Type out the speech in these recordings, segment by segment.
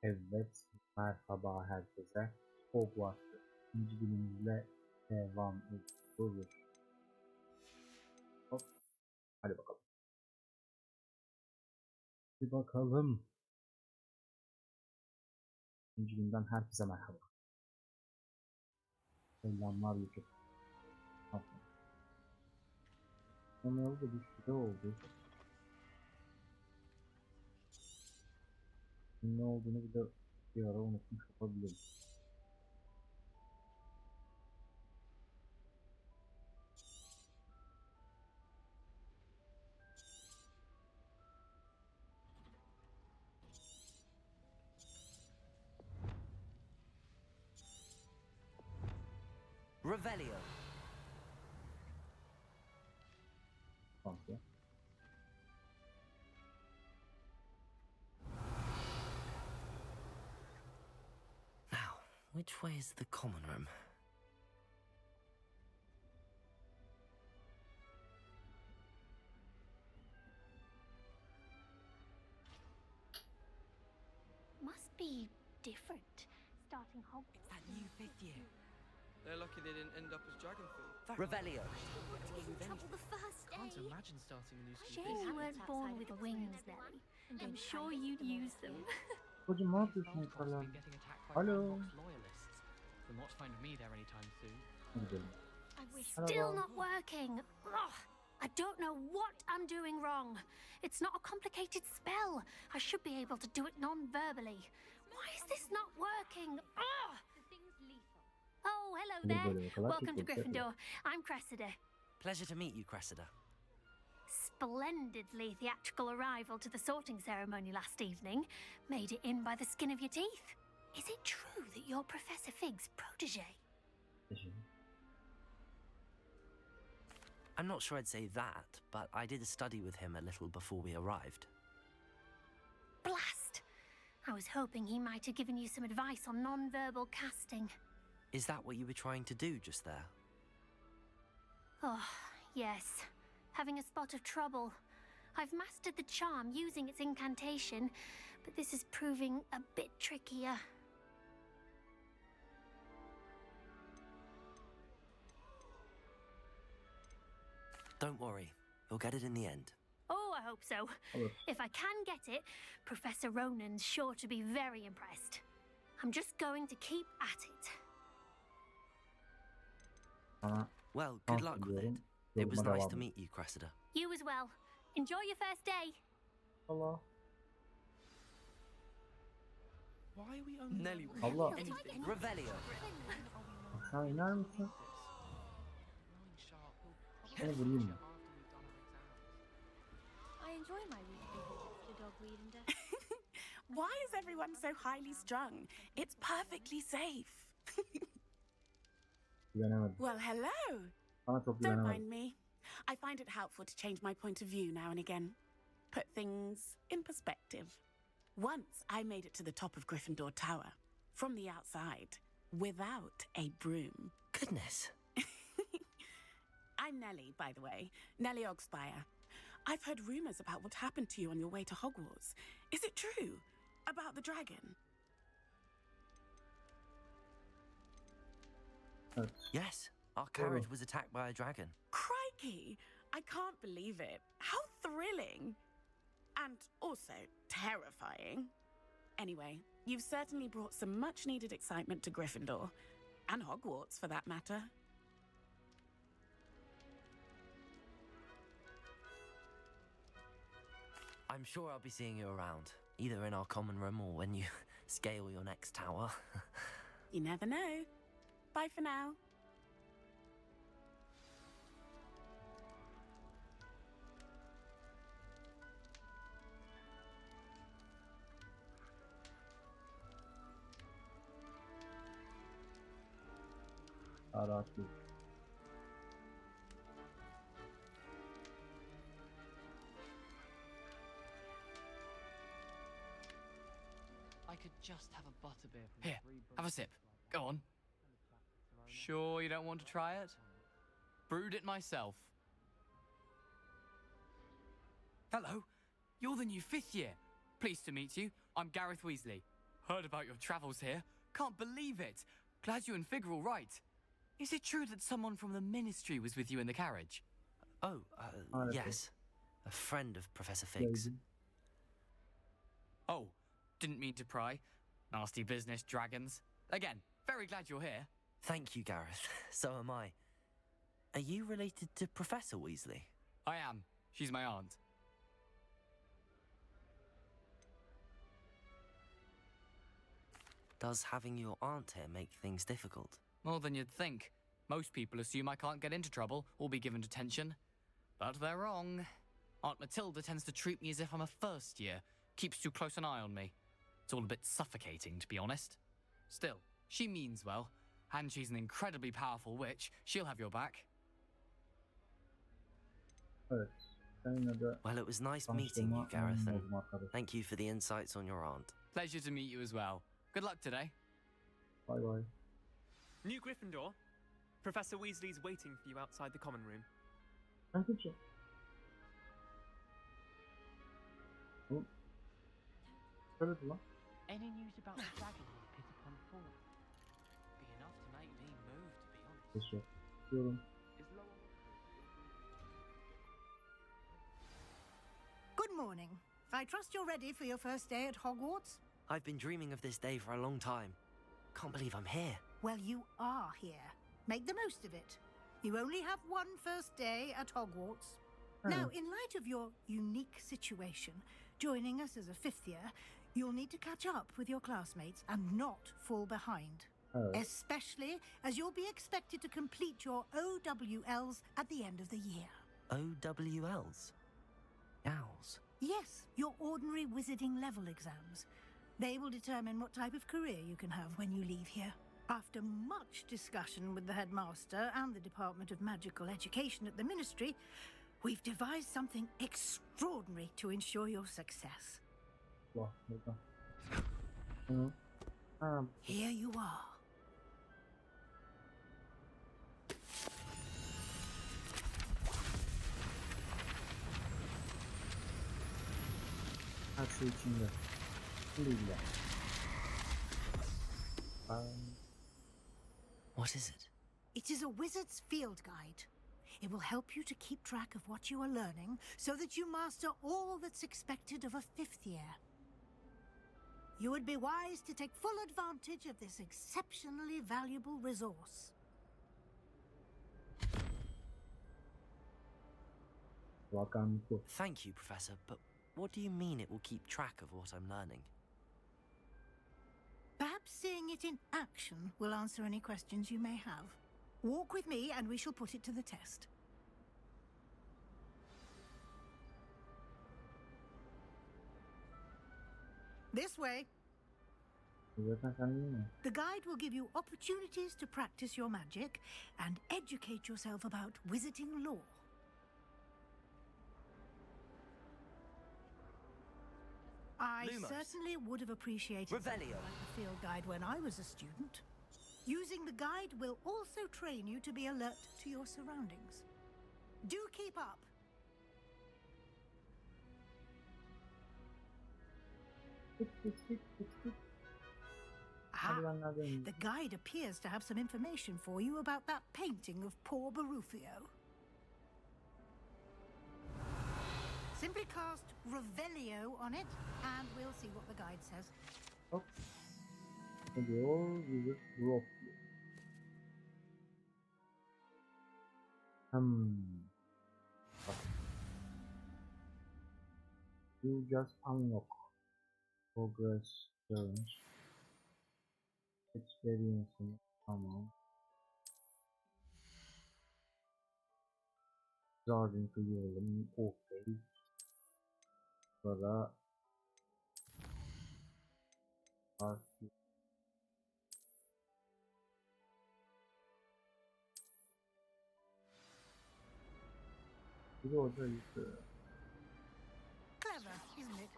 Evet, merhaba herkese. Hogwarts'ta ikinci günümüzle devam ediyoruz. Hop, hadi bakalım. Bir bakalım. İkinci günden herkese merhaba. Selamlar YouTube. Sonra da bir süre oldu. Ne olduğunu bir ara unutmuş olabilirim. Revelio. Sanki. Now, which way is the common room? Must be different. Starting Hogwarts. That new fifth year. They're lucky they didn't end up as dragon food. Revelio. To get in trouble the first day. Can't imagine starting a new school. Shame you weren't born with wings, Nelly. I'm sure you'd use them. Hocam ne yapıyorsun yukarıdan? Alo. Will not find me there anytime soon. Gidelim. Still not working. Ugh. I don't know what I'm doing wrong. It's not a complicated spell. I should be able to do it non-verbally. Why is this not working? Ugh. Oh, hello there. Welcome to Gryffindor. I'm Cressida. Pleasure to meet you, Cressida. Splendidly theatrical arrival to the sorting ceremony last evening. Made it in by the skin of your teeth. Is it true that you're Professor Fig's protege? I'm not sure I'd say that, but I did study with him a little before we arrived. Blast! I was hoping he might have given you some advice on non-verbal casting. Is that what you were trying to do just there? Oh, yes. Having a spot of trouble. I've mastered the charm using its incantation, but this is proving a bit trickier. Don't worry, you'll get it in the end. Oh, I hope so. Olur. If I can get it, Professor Ronan's sure to be very impressed. I'm just going to keep at it. Sana Well, good luck with it. It was nice to meet you, Cressida. You as well. Enjoy your first day. Allah. Why are we only Nelly, Allah. Revelio. Sen iner misin? Seni vurayım mı? I enjoy my weekly visits to Dogweed and Death. Why is everyone so highly strung? It's perfectly safe. Güvenemedim. Well, hello. Sana çok Don't güvenemedim. mind me. I find it helpful to change my point of view now and again. Put things in perspective. Once I made it to the top of Gryffindor Tower, from the outside, without a broom. Goodness. I'm Nellie, by the way. Nellie Ogspire. I've heard rumors about what happened to you on your way to Hogwarts. Is it true? About the dragon? Evet. Yes, our carriage was attacked by a dragon. Crikey! I can't believe it. How thrilling! And also terrifying. Anyway, you've certainly brought some much-needed excitement to Gryffindor. And Hogwarts, for that matter. I'm sure I'll be seeing you around, either in our common room or when you scale your next tower. You never know. Bye for now. Daha rahat değil. I could just have a butterbeer from Here, the three have a sip. Go on. Sure you don't want to try it? Brewed it myself. Hello, you're the new fifth year. Pleased to meet you. I'm Gareth Weasley. Heard about your travels here. Can't believe it. Glad you and Fig are all right. Is it true that someone from the ministry was with you in the carriage? Oh, yes. A friend of Professor Fig's. Oh, didn't mean to pry. Nasty business, dragons. Again, very glad you're here. Thank you, Gareth. So am I. Are you related to Professor Weasley? I am. She's my aunt. Does having your aunt here make things difficult? More than you'd think. Most people assume I can't get into trouble or be given detention. But they're wrong. Aunt Matilda tends to treat me as if I'm a first year. Keeps too close an eye on me. It's all a bit suffocating, to be honest. Still, she means well. And she's an incredibly powerful witch. She'll have your back. Evet. Seninle de Well, it was nice meeting you, tanıştığıma Gareth, memnun and oldum arkadaş. thank you for the insights on your aunt. Pleasure to meet you as well. Good luck today. Bay bay. New Gryffindor. Professor Weasley's waiting for you outside the common room. Sen kimsin? Oğlum. Söyledi lan. Any news about the dragon will pit upon forward? Be enough to make me move, to be honest. Ses yok. Diyorum. Good morning. I trust you're ready for your first day at Hogwarts? I've been dreaming of this day for a long time. Can't believe I'm here. Well, you are here. Make the most of it. You only have one first day at Hogwarts. Now, in light of your unique situation, joining us as a fifth year, you'll need to catch up with your classmates and not fall behind. Especially as you'll be expected to complete your OWLs at the end of the year. OWLs? Owls? Yes, your ordinary wizarding level exams. They will determine what type of career you can have when you leave here. After much discussion with the headmaster and the Department of Magical Education at the Ministry, we've devised something extraordinary to ensure your success. Vah, burada. Hı. Ha, Here you are. her şey içinde. Şimdi ilgilen. What is it? It is a wizard's field guide. It will help you to keep track of what you are learning so that you master all that's expected of a fifth year. You would be wise to take full advantage of this exceptionally valuable resource. Thank you, Professor, but what do you mean it will keep track of what I'm learning? Perhaps seeing it in action will answer any questions you may have. Walk with me and we shall put it to the test. This way. The guide will give you opportunities to practice your magic and educate yourself about wizarding lore. I Lumos. certainly would have appreciated something Revelio. like the field guide when I was a student. Using the guide will also train you to be alert to your surroundings. Do keep up. The guide appears to have some information for you about that painting of poor Barufio. Simply cast Revelio on it, and we'll see what the guide says. Hop. Ne diyor? Wizard Rock. Bak. You just unlock. Progress challenge. Experience. Tamam. Garden kıyalım. Okay. Burada artık bir de orada yukarı. Clever, isn't it?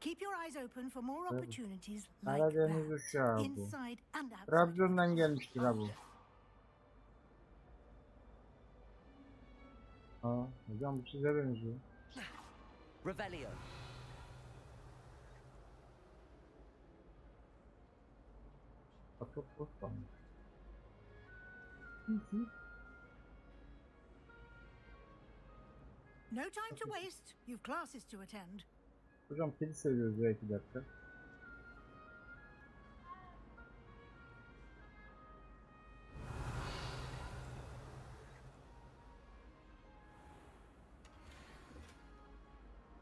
Keep your eyes open for more opportunities like Karadeniz that, uşağı bu. inside and outside. Trabzon'dan gelmiştir ha bu. Aa, hocam bu size benziyor. Revelio. Bak çok boş kalmış. Easy. No time to waste. You've classes to attend. Hocam kedi seviyoruz ya 2 dakika.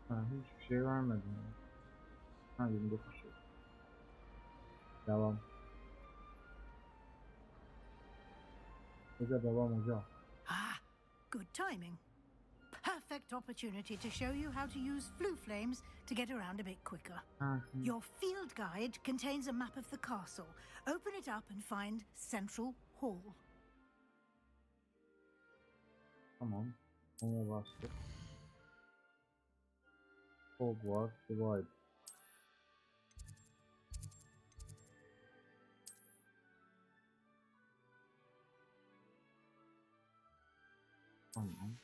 Ha, hiçbir şey vermedim. Ha 29 şey. Devam. Hoca devam hoca. Ah, good timing. Perfect opportunity to show you how to use flue flames to get around a bit quicker. Ha, şimdi Your field guide contains a map of the castle. Open it up and find Central Hall. tamam. Ona bastık. Hogwarts'ta divide. Tamam.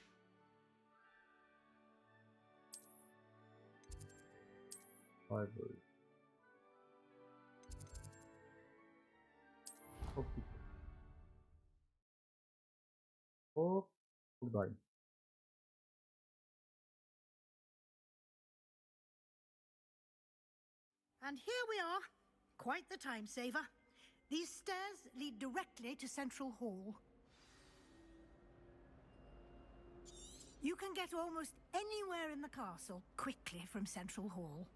Library. Çok güzel. Hop. Buradayım. And here we are. Quite the time saver. These stairs lead directly to Central Hall. You can get almost anywhere in the castle quickly from Central Hall.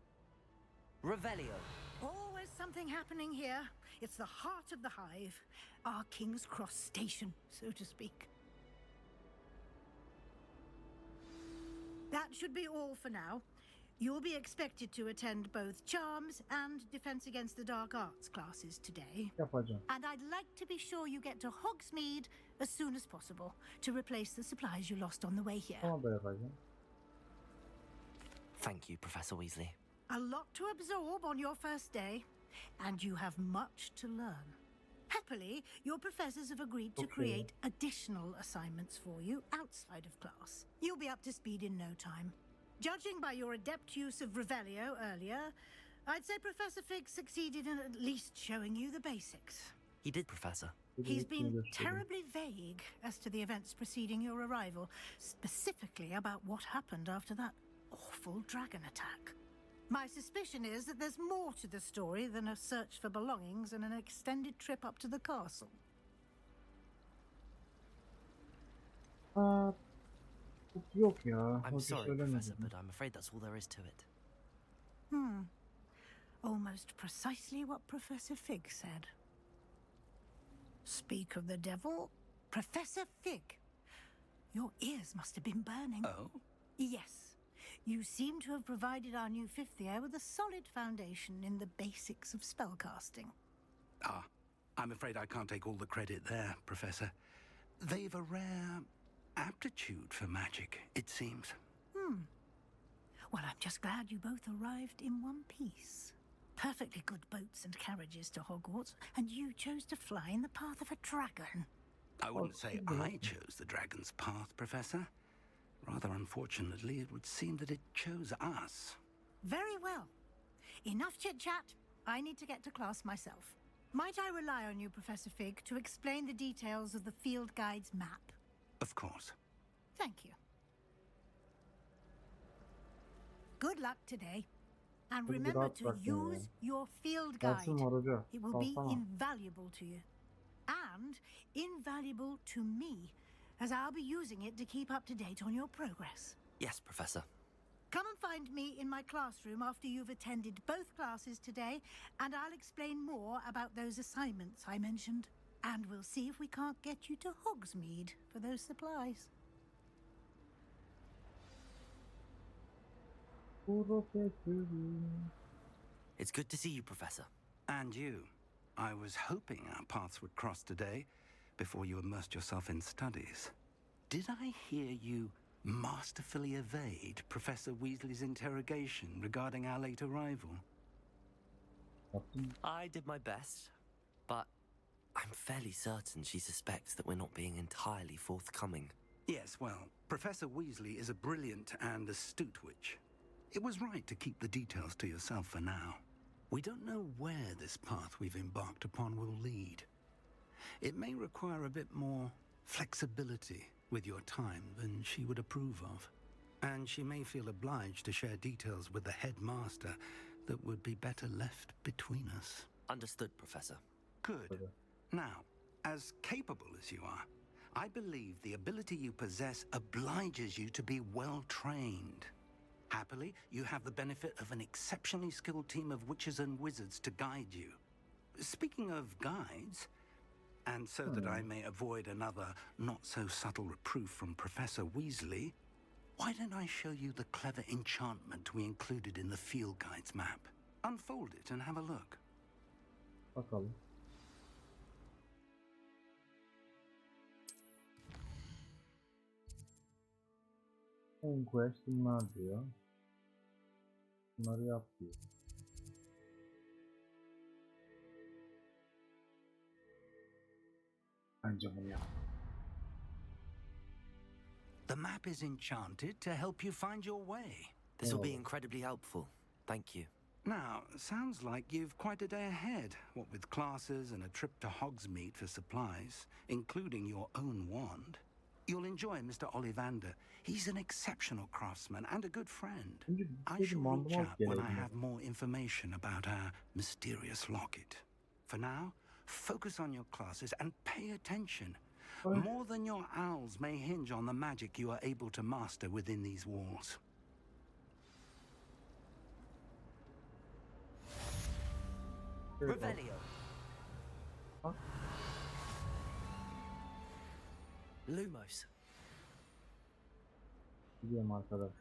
Revelio. Always something happening here. It's the heart of the hive. Our King's Cross station, so to speak. That should be all for now. You'll be expected to attend both Charms and Defense Against the Dark Arts classes today. Yapacağım. And I'd like to be sure you get to Hogsmeade as soon as possible to replace the supplies you lost on the way here. Ona da yapacağım. Thank you, Professor Weasley. A lot to absorb on your first day, and you have much to learn. Happily, your professors have agreed to Okay. create additional assignments for you outside of class. You'll be up to speed in no time. Judging by your adept use of Revelio earlier, I'd say Professor Fig succeeded in at least showing you the basics. He did, Professor. He's been Göstereyim. terribly vague as to the events preceding your arrival, specifically about what happened after that awful dragon attack. My suspicion is that there's more to the story than a search for belongings and an extended trip up to the castle. Aa, yok ya. I'm Hoca sorry, söylemedi. Professor, but I'm afraid that's all there is to it. Almost precisely what Professor Fig said. Speak of the devil, Professor Fig. Your ears must have been burning. Oh? Yes. You seem to have provided our new fifth year with a solid foundation in the basics of spellcasting. Ah, I'm afraid I can't take all the credit there, Professor. They've a rare aptitude for magic, it seems. Well, I'm just glad you both arrived in one piece. Perfectly good boats and carriages to Hogwarts, and you chose to fly in the path of a dragon. I wouldn't say I chose the dragon's path, Professor. Rather unfortunately, it would seem that it chose us. Very well. Enough chit-chat. I need to get to class myself. Might I rely on you, Professor Fig, to explain the details of the field guide's map? Of course. Thank you. Good luck today. And Hadi bir remember rahat to bırak beni ya. use your field guide. Dersim var hoca. It will be Kalsana. invaluable to you. And invaluable to me, as I'll be using it to keep up to date on your progress. Yes, Professor. Come and find me in my classroom after you've attended both classes today, and I'll explain more about those assignments I mentioned. And we'll see if we can't get you to Hogsmeade for those supplies. It's good to see you, Professor. And you. I was hoping our paths would cross today before you immersed yourself in studies. Did I hear you masterfully evade Professor Weasley's interrogation regarding our late arrival? I did my best, but I'm fairly certain she suspects that we're not being entirely forthcoming. Yes, well, Professor Weasley is a brilliant and astute witch. It was right to keep the details to yourself for now. We don't know where this path we've embarked upon will lead. It may require a bit more flexibility with your time than she would approve of. And she may feel obliged to share details with the headmaster that would be better left between us. Understood, Professor. Good. Now, as capable as you are, I believe the ability you possess obliges you to be well trained. Happily, you have the benefit of an exceptionally skilled team of witches and wizards to guide you. Speaking of guides, and so that I may avoid another not-so-subtle reproof from Professor Weasley, why don't I show you the clever enchantment we included in the field guide's map? Unfold it and have a look. Bakalım. Quest bunlar diyor. Bunları yap diyor. Bence bunu yap. The map is enchanted to help you find your way. This will be incredibly helpful. Thank you. Now, sounds like you've quite a day ahead, what with classes and a trip to Hogsmeade for supplies, including your own wand. You'll enjoy Mr. Ollivander. He's an exceptional craftsman and a good friend. I shall reach out when I have more information about our mysterious locket. For now, focus on your classes and pay attention. More than your owls may hinge on the magic you are able to master within these walls. Revelio. Huh? Lumos. Gidiyorum arkadaş.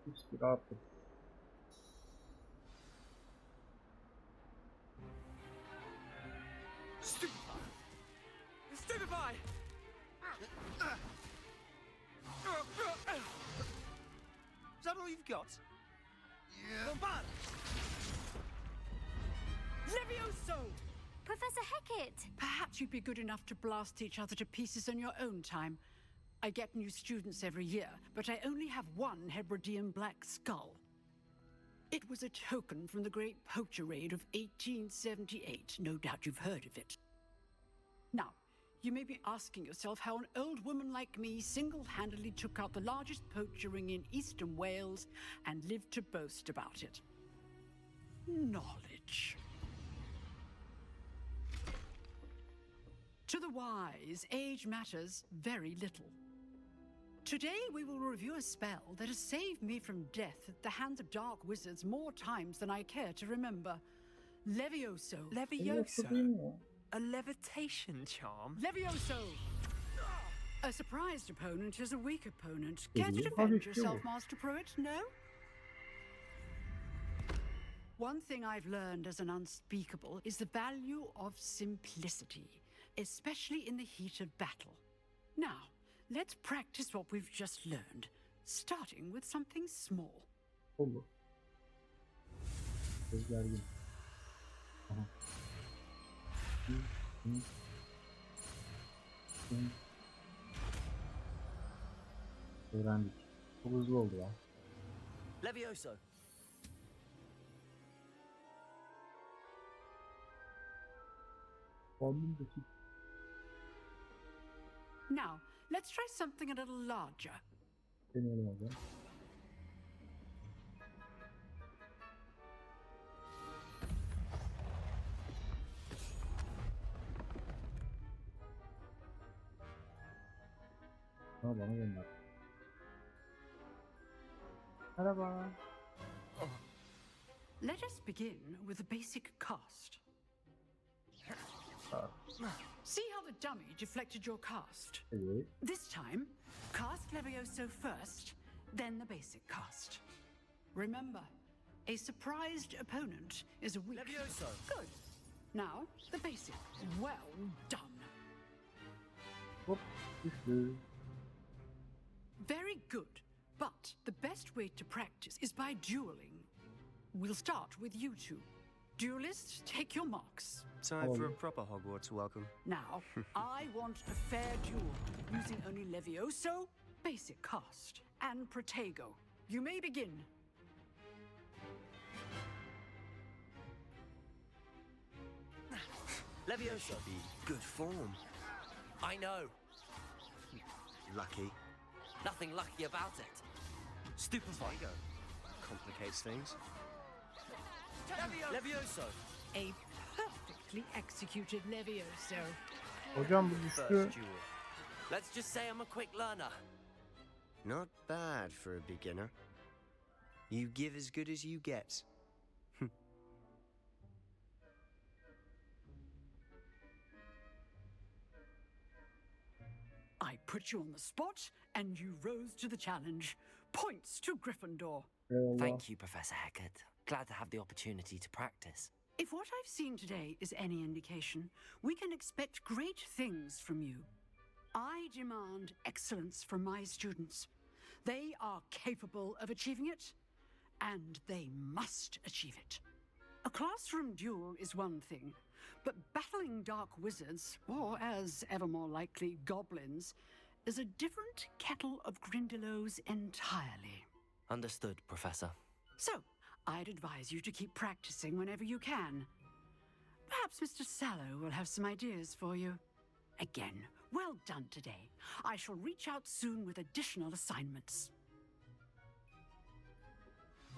Hiç rahatım. Stupefy! Stupefy! Is that all you've got? Yeah. Levioso! Professor Hecat! Perhaps you'd be good enough to blast each other to pieces in your own time. I get new students every year, but I only have one Hebridean black skull. It was a token from the Great Poacher Raid of 1878. No doubt you've heard of it. Now, you may be asking yourself how an old woman like me single-handedly took out the largest poacher ring in eastern Wales and lived to boast about it. Knowledge. To the wise, age matters very little. Today we will review a spell that has saved me from death at the hands of dark wizards more times than I care to remember. Levioso. Levioso? A levitation charm? Levioso! A surprised opponent is a weak opponent. Care to defend yourself, Master Pruitt? No? One thing I've learned as an unspeakable is the value of simplicity, especially in the heat of battle. Now, let's practice what we've just learned, starting with something small. Olur. Göz gergin. Aha. Öğrendik. Çok hızlı oldu ya. Levioso. Now, let's try something a little larger. Deneyelim o zaman. Bana gönder. Merhaba. Let us begin with the basic cast. See how the dummy deflected your cast? This time, cast Levioso first, then the basic cast. Remember, a surprised opponent is a weak... Levioso! Good. Now, the basic. Well done. Hop, düştü. Very good, but the best way to practice is by dueling. we'll start with you two. Duelists, take your marks. Time for a proper Hogwarts welcome. Now, I want a fair duel, using only Levioso, basic cast, and Protego. You may begin. Leviosa. Be good form. I know. Lucky. Nothing lucky about it. Stupefied. Complicates things. Levioso. A perfectly executed Levioso. Hocam bu düştü. First duel. Let's just say I'm a quick learner. Not bad for a beginner. You give as good as you get. I put you on the spot, and you rose to the challenge. Points to Gryffindor. Eyvallah. Thank you, Professor Hecat. Glad to have the opportunity to practice. If what I've seen today is any indication, we can expect great things from you. I demand excellence from my students. They are capable of achieving it, and they must achieve it. A classroom duel is one thing, but battling dark wizards, or as ever more likely, goblins, is a different kettle of Grindylows entirely. Understood, Professor. So, I'd advise you to keep practicing whenever you can. Perhaps Mr. Sallow will have some ideas for you. Again, well done today. I shall reach out soon with additional assignments.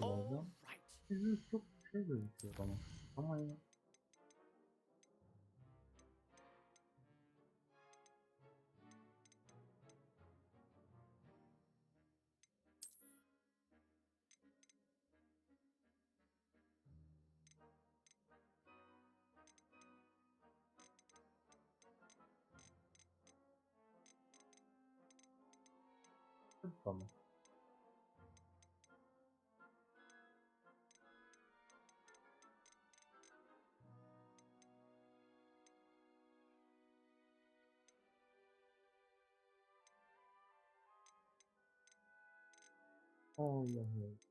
All right. Yüzü çok şey gözüküyor bana. Ama ya. Tamam. Allah Allah.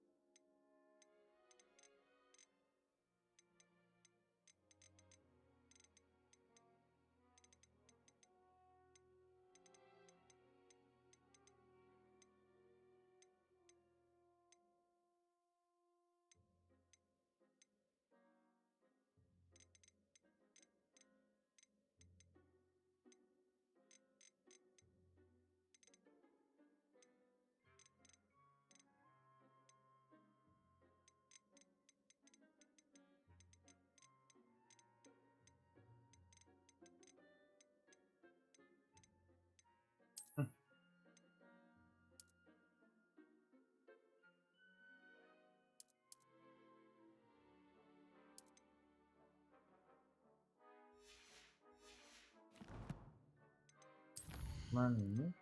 Bunlar neymiş?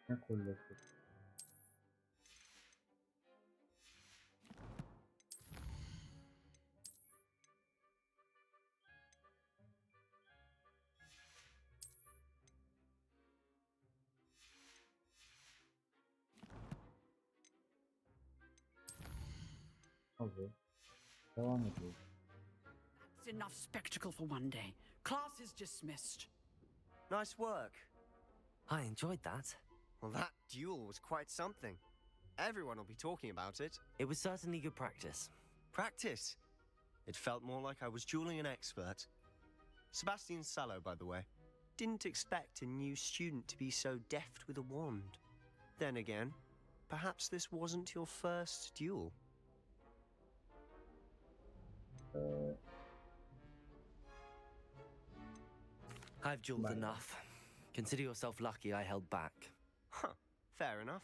Ne kolyesi? Hazır. Devam ediyoruz. That's enough spectacle for one day. Class is dismissed. Nice work. I enjoyed that. Well, that duel was quite something. Everyone will be talking about it. It was certainly good practice. Practice? It felt more like I was dueling an expert. Sebastian Sallow, by the way. Didn't expect a new student to be so deft with a wand. Then again, perhaps this wasn't your first duel. I've dueled enough. Consider yourself lucky I held back. Huh, fair enough.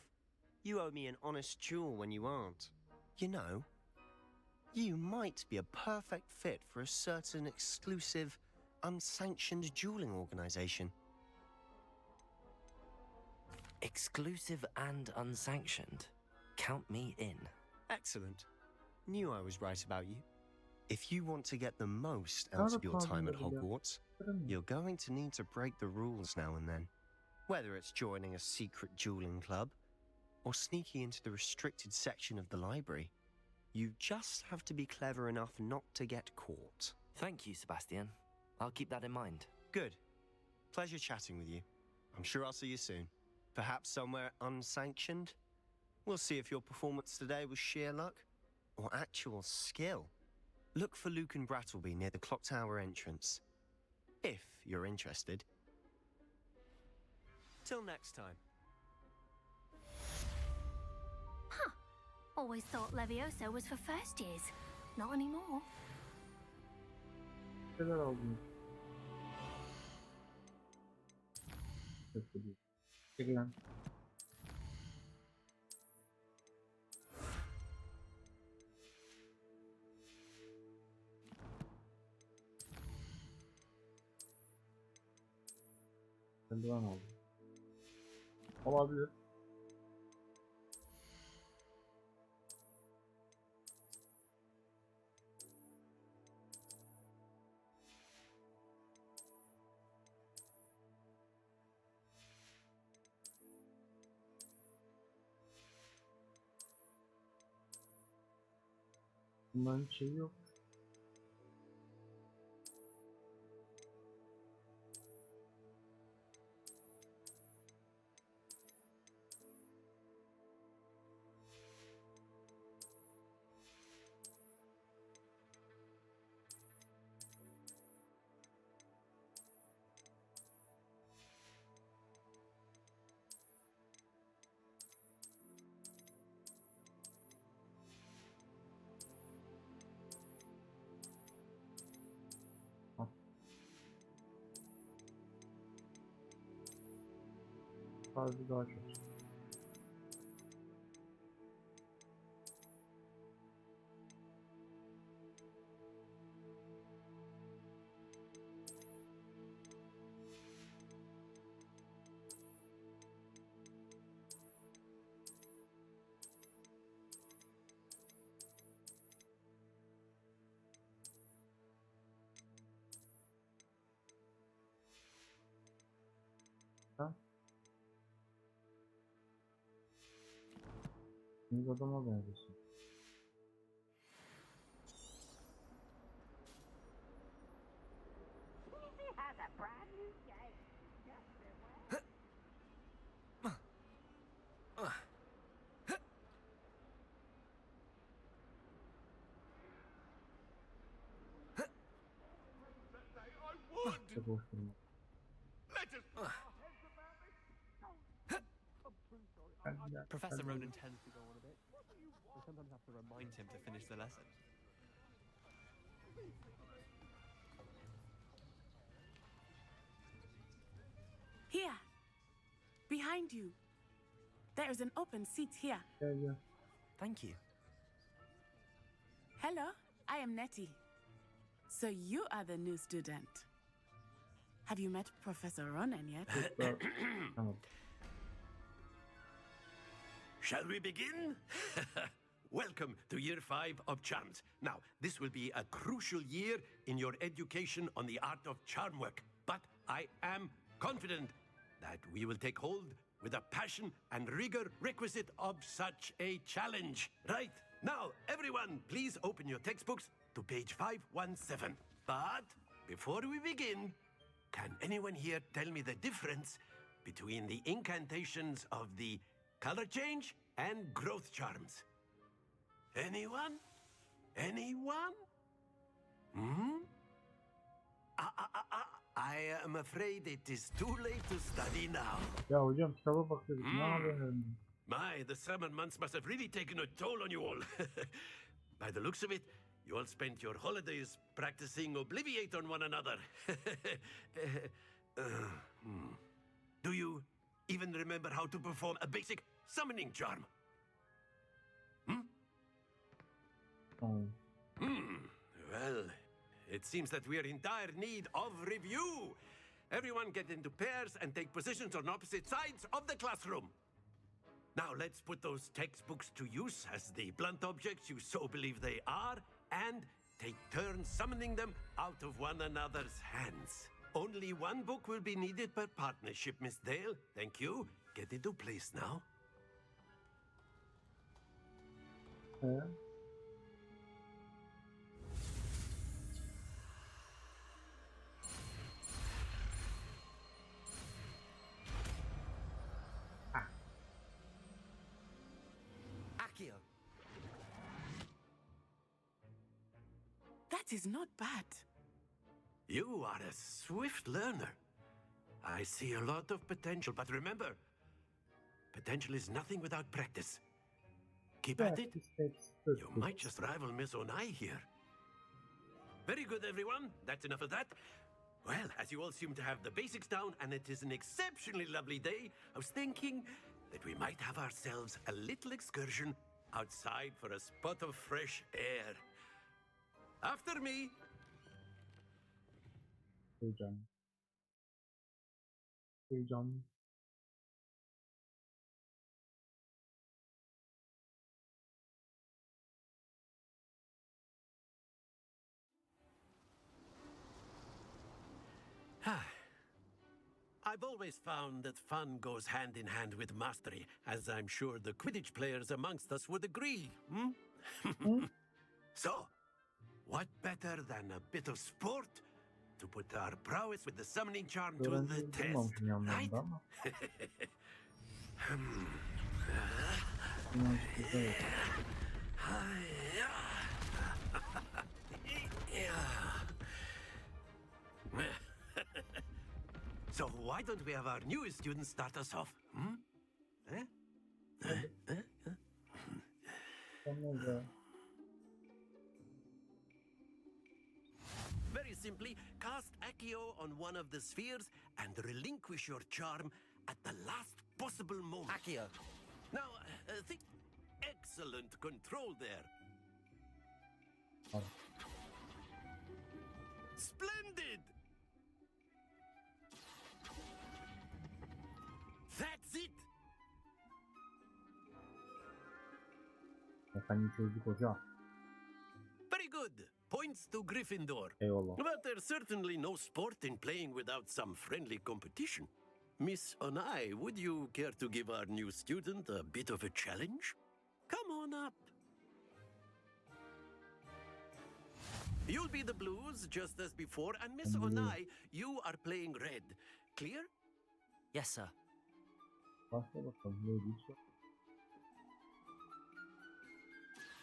You owe me an honest duel when you aren't. You know, you might be a perfect fit for a certain exclusive, unsanctioned dueling organization. Exclusive and unsanctioned. Count me in. Excellent. Knew I was right about you. If you want to get the most out of your time at Hogwarts, you're going to need to break the rules now and then. Whether it's joining a secret dueling club, or sneaking into the restricted section of the library. You just have to be clever enough not to get caught. Thank you, Sebastian. I'll keep that in mind. Good. Pleasure chatting with you. I'm sure I'll see you soon. Perhaps somewhere unsanctioned? We'll see if your performance today was sheer luck or actual skill. Look for Luke and Brattleby near the clock tower entrance. If you're interested. Till next time. Huh. Always thought Levioso was for first years. Not anymore. Neler aldın? Çek lan. Eldiven aldım. Olabilir. Bunların şeyi yok. Fazla daha çok. Ha? Biz adama benziyorsun. İşte boş durma. Professor Ronan tends to go on a bit. We sometimes have to remind him to finish the lesson. Here. Behind you. There is an open seat here. Yeah. Thank you. Hello, I am Nettie. So you are the new student. Have you met Professor Ronan yet? Shall we begin? Welcome to Year 5 of Charms. Now, this will be a crucial year in your education on the art of charm work. But I am confident that we will take hold with the passion and rigor requisite of such a challenge. Right, now, everyone, please open your textbooks to page 517. But before we begin, can anyone here tell me the difference between the incantations of the color change and growth charms? Anyone? Anyone? I am afraid it is too late to study now. Ya hocam kitaba bakıyorduk. Ne yapıyorsun? My, the summer months must have really taken a toll on you all. By the looks of it, you all spent your holidays practicing Obliviate on one another. Do you even remember how to perform a basic summoning charm? Well, it seems that we are in dire need of review. Everyone get into pairs and take positions on opposite sides of the classroom. Now let's put those textbooks to use as the blunt objects you so believe they are, and take turns summoning them out of one another's hands. Only one book will be needed per partnership, Miss Dale. Thank you. Get into place now. That is not bad. You are a swift learner. I see a lot of potential, but remember, potential is nothing without practice. Keep at it. You might just rival Miss Onai here. Very good, everyone. That's enough of that. Well, as you all seem to have the basics down, and it is an exceptionally lovely day, I was thinking that we might have ourselves a little excursion outside for a spot of fresh air. After me. Heyecan. Heyecan. I've always found that fun goes hand in hand with mastery, as I'm sure the Quidditch players amongst us would agree. So, what better than a bit of sport to put our prowess with the summoning charm to the test, right? So why don't we have our newest student start us off? Very simply, cast Accio on one of the spheres and relinquish your charm at the last possible moment. Accio. Now, think... Excellent control there. Splendid! That's it! Efendim çözdük hocam. Very good. Points to Gryffindor. Eyvallah. But there's certainly no sport in playing without some friendly competition. Miss Onai, would you care to give our new student a bit of a challenge? Come on up. You'll be the blues, just as before, and Miss Onai, you are playing red. Clear? Yes, sir. Başla bakalım neymiş?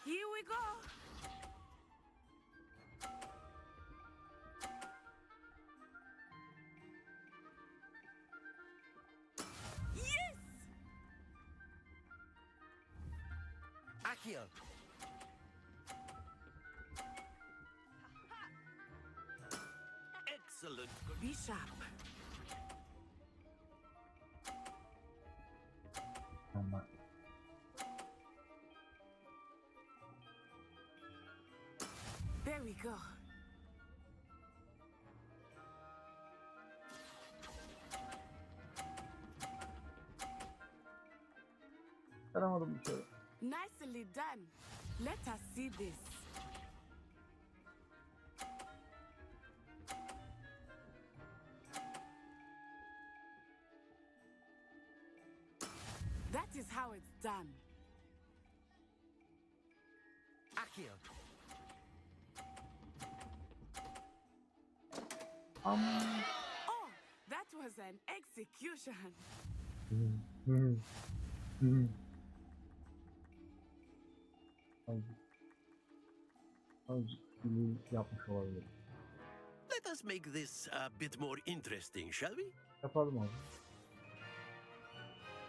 Here we go. Yes! Accio. Excellent. Be sharp. Ama There we go. çıkaramadım bir kere. Nicely done. Let us see this. That is how it's done. Accio. Oh, that was an execution. Azıcık gibi yapmış olabilir. Let us make this a bit more interesting, shall we? Yapalım abi.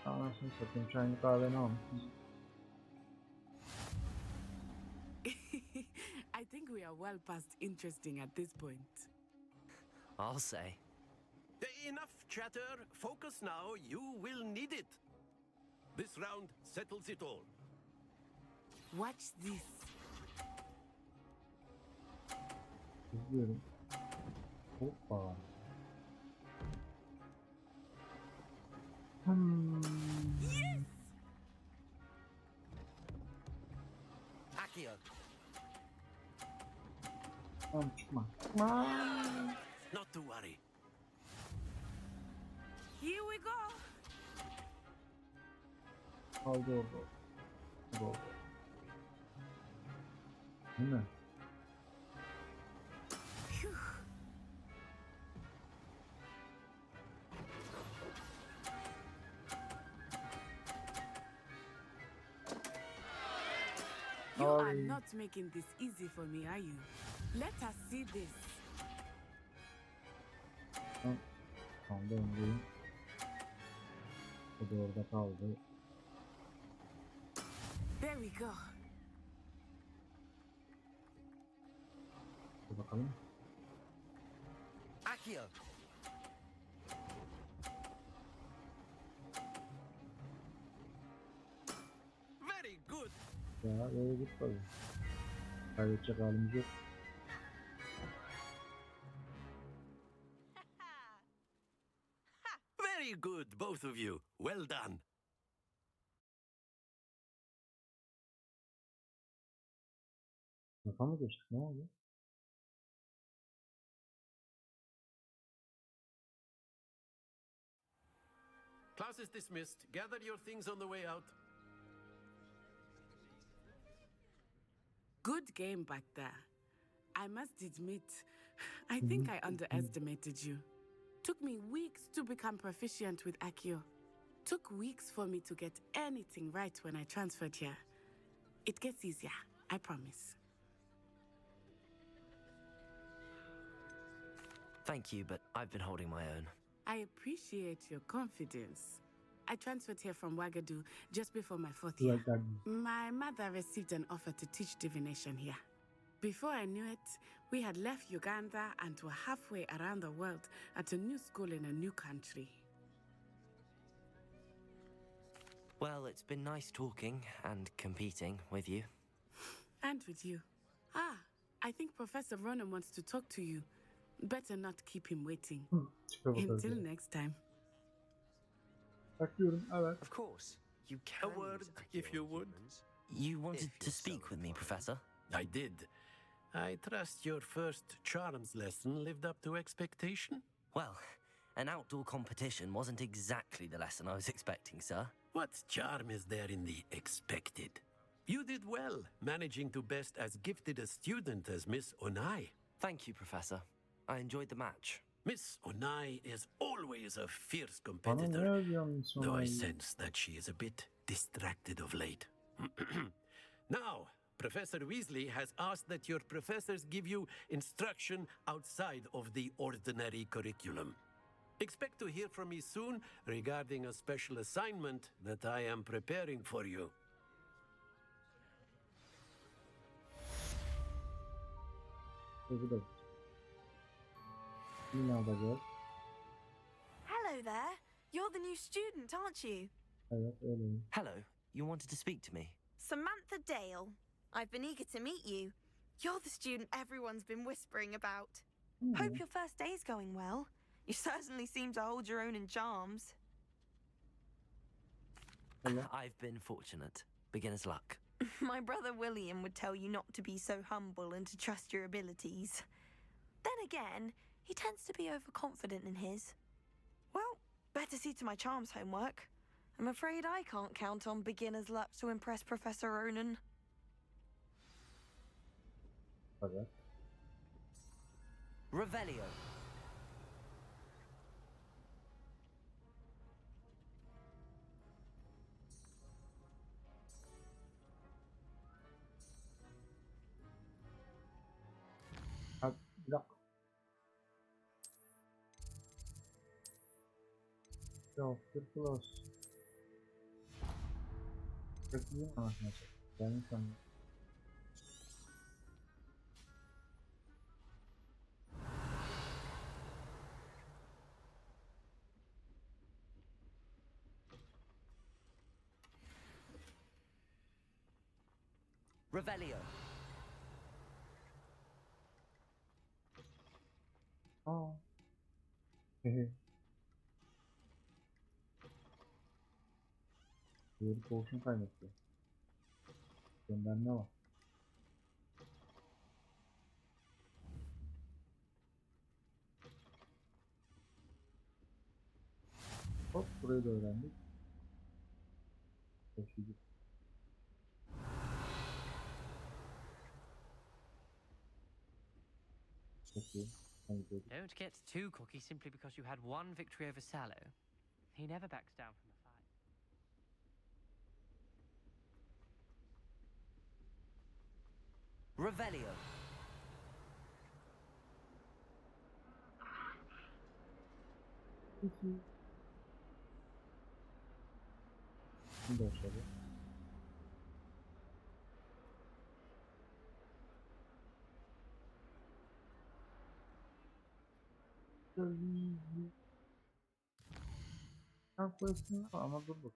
Anasını satayım, çayını kahveni almış. I think we are well past interesting at this point. I'll say. Enough chatter. Focus now. You will need it. This round settles it all. Watch this. İzliyorum. Hoppa. Yes! Accio. Tamam çıkma. Çıkma. Not to worry. Here we go. Kaldı orada. Orada. Değil mi? You are Sorry. not making this easy for me, are you? Let us see this. Kaldı öndeyim. O da orada kaldı. There we go. Bir bakalım. Accio! Very good. Ya öyle git tabii. Kaybedecek halimiz yok. Very good, both of you. Well done. Sınıfa mı geçtik? Ne oldu? Class is dismissed. Gather your things on the way out. Good game back there. I must admit, I think I underestimated you. Took me weeks to become proficient with Accio. Took weeks for me to get anything right when I transferred here. It gets easier, I promise. Thank you, but I've been holding my own. I appreciate your confidence. I transferred here from Wagadu just before my 4th year. My mother received an offer to teach divination here. Before I knew it, we had left Uganda and were halfway around the world at a new school in a new country. Well, it's been nice talking and competing with you. And with you. Ah, I think Professor Ronan wants to talk to you. Better not keep him waiting. Until next time. Of course, you can. A word, if you would. You wanted to speak with me, Professor? I did. I trust your first charms lesson lived up to expectation? Well, an outdoor competition wasn't exactly the lesson I was expecting, sir. What charm is there in the expected? You did well, managing to best as gifted a student as Miss Onai. Thank you, Professor. I enjoyed the match. Miss Onai is always a fierce competitor, though I sense that she is a bit distracted of late. Now, Professor Weasley has asked that your professors give you instruction outside of the ordinary curriculum. Expect to hear from me soon regarding a special assignment that I am preparing for you. Hello there. You're the new student, aren't you? Hello, you wanted to speak to me? Samantha Dale. I've been eager to meet you. You're the student everyone's been whispering about. Hope your first day's going well. You certainly seem to hold your own in charms. I've been fortunate. Beginner's luck. My brother William would tell you not to be so humble and to trust your abilities. Then again, he tends to be overconfident in his. Well, better see to my charms homework. I'm afraid I can't count on beginner's luck to impress Professor Ronan. Revelio. Yok, close. Çok iyi anlatmaya çalışıyorum. Ben Revelio. Aa. Bir potion kaybetti. Benden ne var? Hop, burayı da öğrendik. Çok iyi. Çok iyi. Don't get too cocky simply because you had one victory over Sallow. He never backs down from a fight. Revelio. Peki. Şimdi aşağıda. Ben koyasın ama dur bak.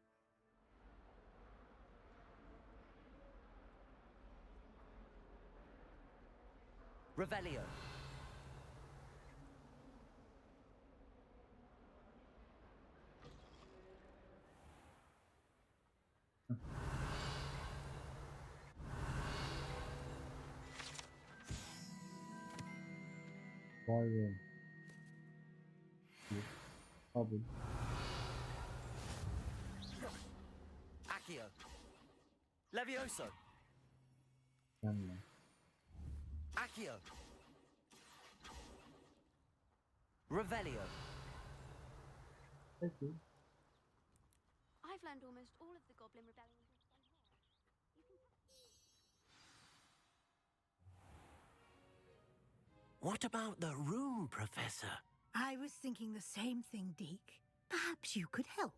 Revelio. Vay be. Kabul. Accio. Levioso. Kendine. Accio. Revelio. Peki. I've learned almost all of the Goblin Rebellion tricks from here. What about the room, Professor? I was thinking the same thing, Deke. Perhaps you could help.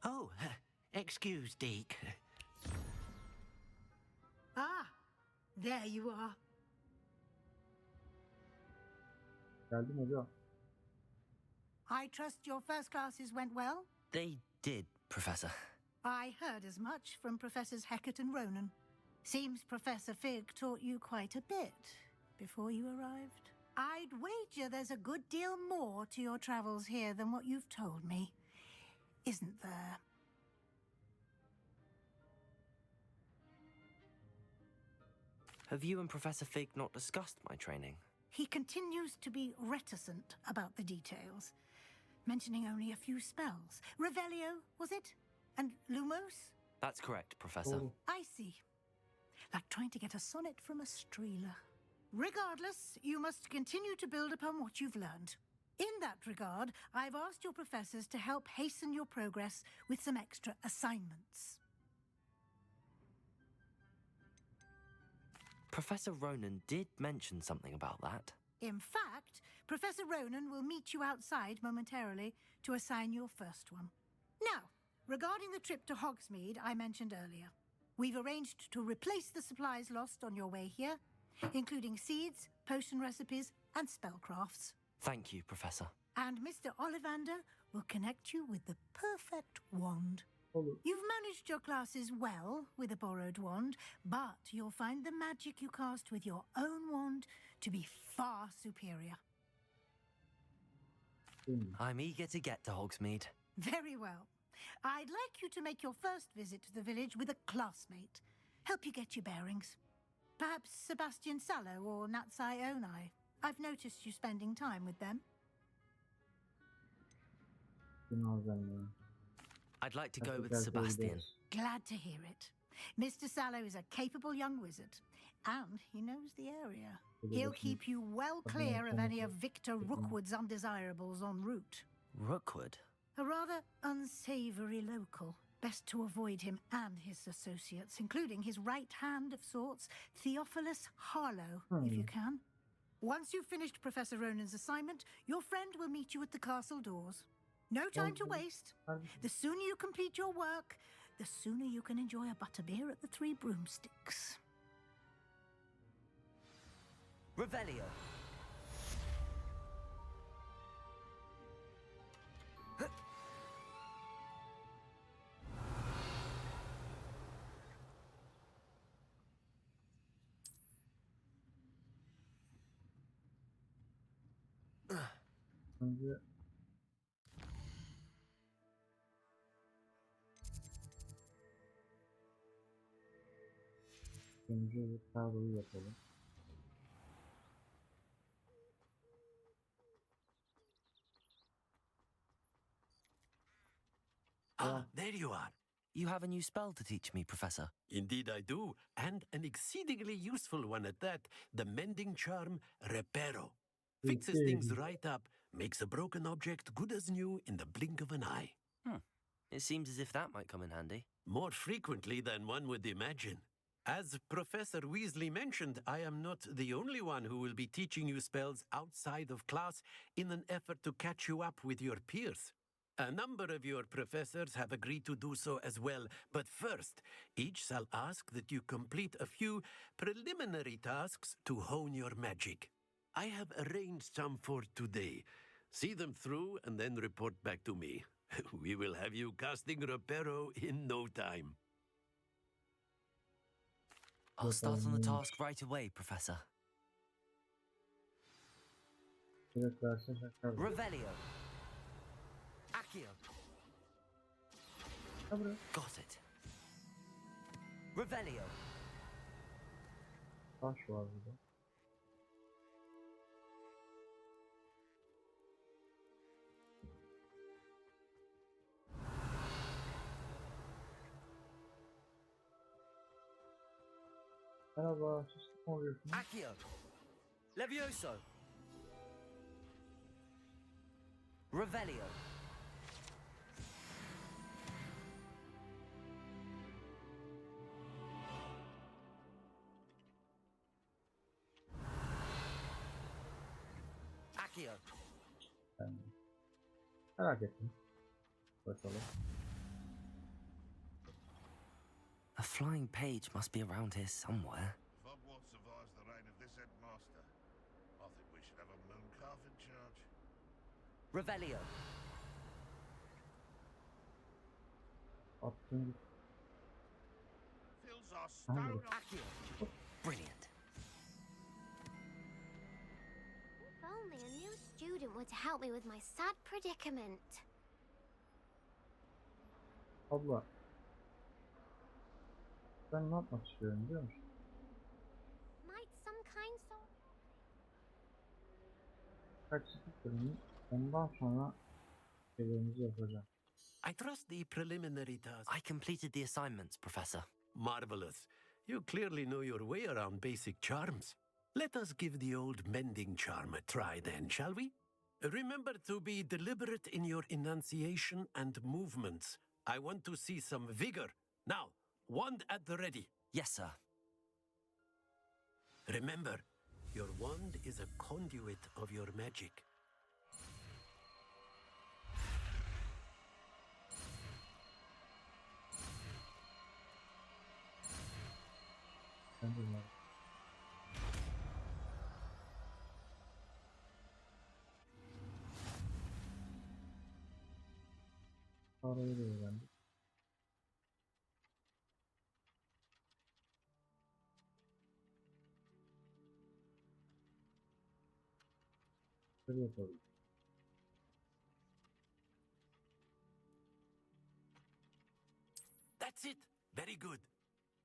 Oh, excuse, Deke. Ah, there you are. Geldim hocam. I trust your first classes went well? They did, Professor. I heard as much from Professors Hecat and Ronan. Seems Professor Fig taught you quite a bit before you arrived. I'd wager there's a good deal more to your travels here than what you've told me. Isn't there? Have you and Professor Fig not discussed my training? He continues to be reticent about the details, mentioning only a few spells. Revelio, was it? And Lumos? That's correct, Professor. Oh. I see. Like trying to get a sonnet from a streeler. Regardless, you must continue to build upon what you've learned. In that regard, I've asked your professors to help hasten your progress with some extra assignments. Professor Ronan did mention something about that. In fact, Professor Ronan will meet you outside momentarily to assign your first one. Now, regarding the trip to Hogsmeade I mentioned earlier, we've arranged to replace the supplies lost on your way here, including seeds, potion recipes, and spellcrafts. Thank you, Professor. And Mr. Ollivander will connect you with the perfect wand. You've managed your classes well with a borrowed wand, but you'll find the magic you cast with your own wand to be far superior. I'm eager to get to Hogsmeade. Very well. I'd like you to make your first visit to the village with a classmate. Help you get your bearings. Perhaps Sebastian Sallow or Natsai Onai. I've noticed you spending time with them. I'd like to go with Sebastian. Glad to hear it. Mr. Sallow is a capable young wizard, and he knows the area. He'll keep you well clear of any of Victor Rookwood's undesirables en route. Rookwood? A rather unsavoury local. Best to avoid him and his associates, including his right hand of sorts, Theophilus Harlow, if you can. Once you've finished Professor Ronan's assignment, your friend will meet you at the castle doors. No time to waste. The sooner you complete your work, the sooner you can enjoy a butterbeer at the Three Broomsticks. Revelio. Önce bir kadroyu yapalım. Ah, there you are. You have a new spell to teach me, Professor. Indeed I do, and an exceedingly useful one at that. The mending charm, Reparo. Fixes things right up, makes a broken object good as new in the blink of an eye. It seems as if that might come in handy. More frequently than one would imagine. As Professor Weasley mentioned, I am not the only one who will be teaching you spells outside of class in an effort to catch you up with your peers. A number of your professors have agreed to do so as well, but first, each shall ask that you complete a few preliminary tasks to hone your magic. I have arranged some for today. See them through and then report back to me. We will have you casting Reparo in no time. I'll start on the task right away, Professor. Revelio. Accio. Got it. Revelio. Taş var burada. Merhaba, siz ne oluyorsunuz? Accio. Levioso. Revelio. Accio. Merak ettim. Bakalım. A flying page must be around here somewhere. If Hogwarts survives the reign of this headmaster, I think we should have a moon calf in charge. Revelio. Attım. Fills our stone. Accio. Brilliant. If only a new student were to help me with my sad predicament. Abla. Ben ne yapmak istiyorum biliyor musun? Might some kind soul. Kaçtıklarını ondan sonra şeylerimizi yapacağım. I trust the preliminary task. I completed the assignments, Professor. Marvelous. You clearly know your way around basic charms. Let us give the old mending charm a try then, shall we? Remember to be deliberate in your enunciation and movements. I want to see some vigor. Now, wand at the ready. Yes, sir. Remember, your wand is a conduit of your magic. Parayı da öğrendik. Şöyle yapalım. That's it. Very good.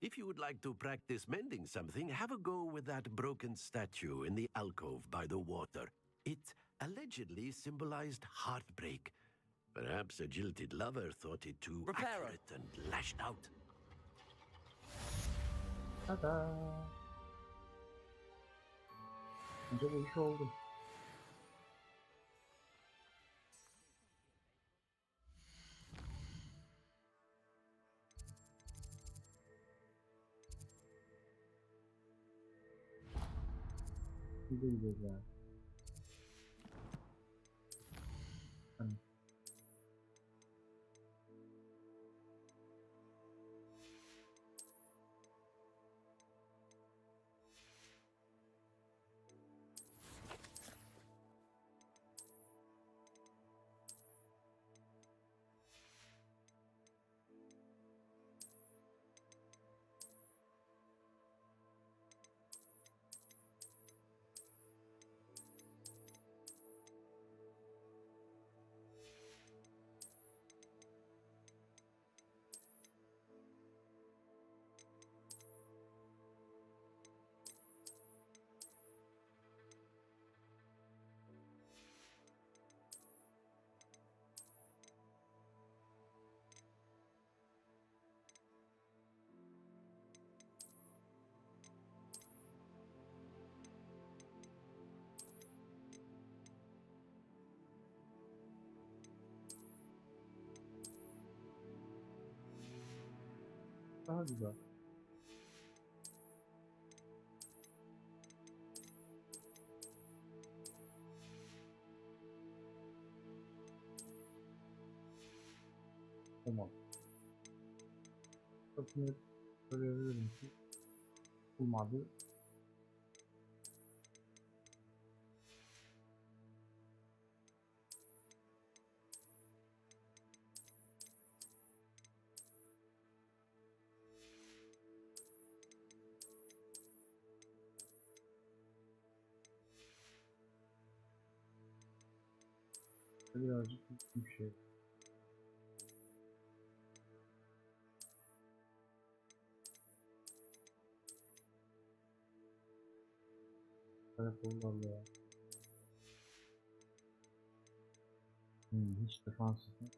If you would like to practice mending something, have a go with that broken statue in the alcove by the water. It allegedly symbolized heartbreak. Perhaps a jilted lover thought it too accurate and lashed out. Tada! Bence bu iş oldu. Güzel güzel. Hani. Daha güzel. Olmaz. Kapıyı söyleyebilirim ki bulmadı. Birazcık bir şey. Telefonlarla ya. Hiç defansif mi?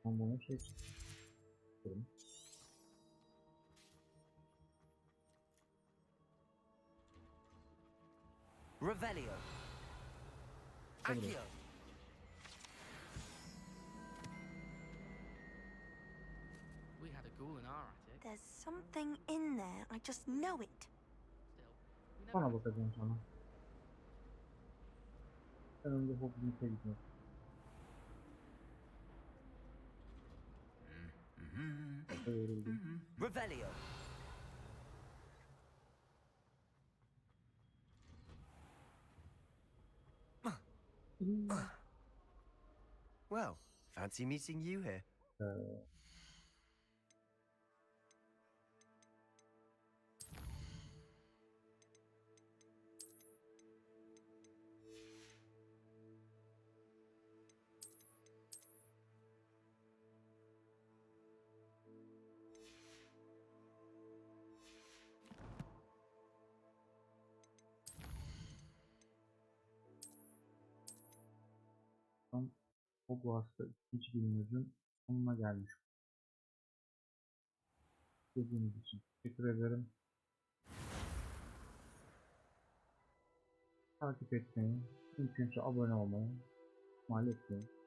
Ben bunu şey çıkarım. Revelio. Accio. We had a ghoul in our attic. There's something in there. I just know it. Bana bakacağım sana. Ben önce Hogwarts'a gitmek. Revelio. Well, fancy meeting you here. Hogwarts'ta ikinci günümüzün sonuna gelmiş. İzlediğiniz için teşekkür ederim. Takip etmeyi, mümkünse abone olmayı ihmal etmeyin.